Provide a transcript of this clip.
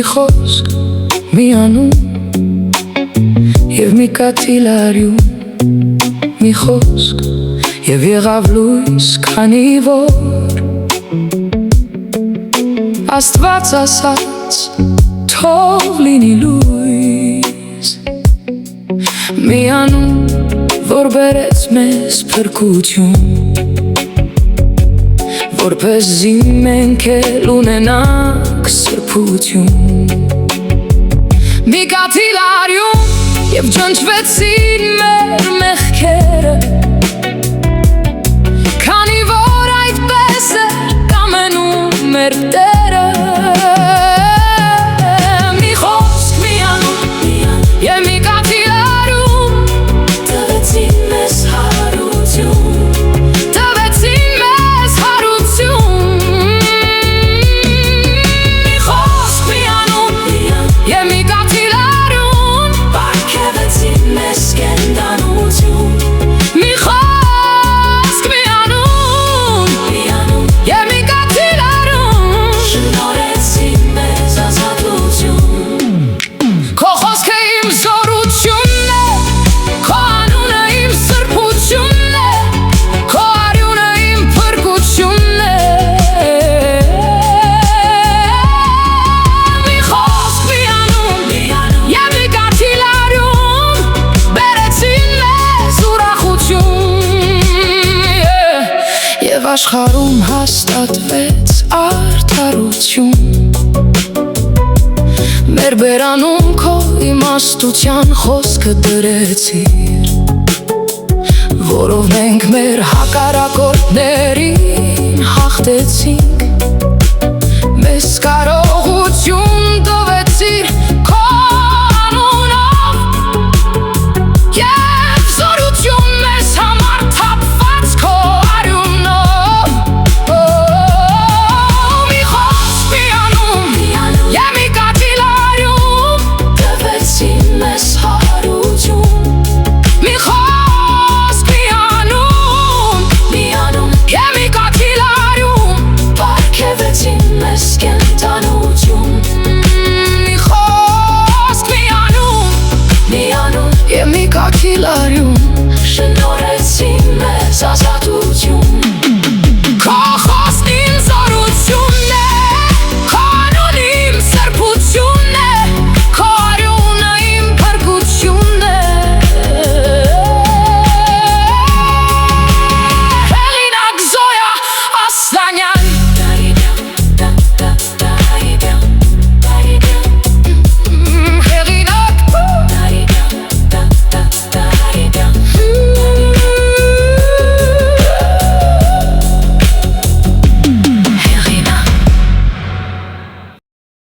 խոսք, մի անուն և մի կաթիլարյուն, մի խոսք և եղավ լույս, քանի որ Աստված ասաց, թող լինի լույս, մի անուն, որ բերեց մեզ փրկություն, որպեսզի մենք էլ ունենանք սրբություն։ Մի կաթիլարյուն և ջնջվեցին մեր մեղքերը, քանի որ այդպես էր կամենում մեր Տերը։ Մի խոսք, մի անուն և մի կաթիլարյուն տվեցին մեզ հարություն, տվեցին մեզ հարություն։ Մի խոսք, մի անուն և մի կաթիլարյուն պարգևեցին մեզ կենդանություն։ Մի խոսք, մի անուն և մի կաթիլարյուն շնորհեցին մեզ ազատություն։ Քո խոսքը իմ զորությունն է, քո անունը իմ սրբությունն է, քո արյունը իմ փրկությունն է։ Մի խոսք, մի անուն և մի կաթիլարյուն բերեցին մեզ ուրախություն, և աշխարհում հաստատվեց արդարություն։ Մեր բերանում քո իմաստության խոսքը դրեցիր, որով մենք մեր հակառակորդներին հաղթեցինք։ Մեզ կարողություն տվեցիր քո անունով և զորություն մեզ համար թափված քո արյունով։ Մի խոսք, մի անուն և մի կաթիլարյուն տվեցին մեզ հարություն։ Մի խոսք, մի անուն և մի կաթիլարյուն պարգևեցին մեզ կենդանություն։ Մի խոսք, մի անուն և մի կաթիլարյուն շնորհեցին մեզ ազատություն։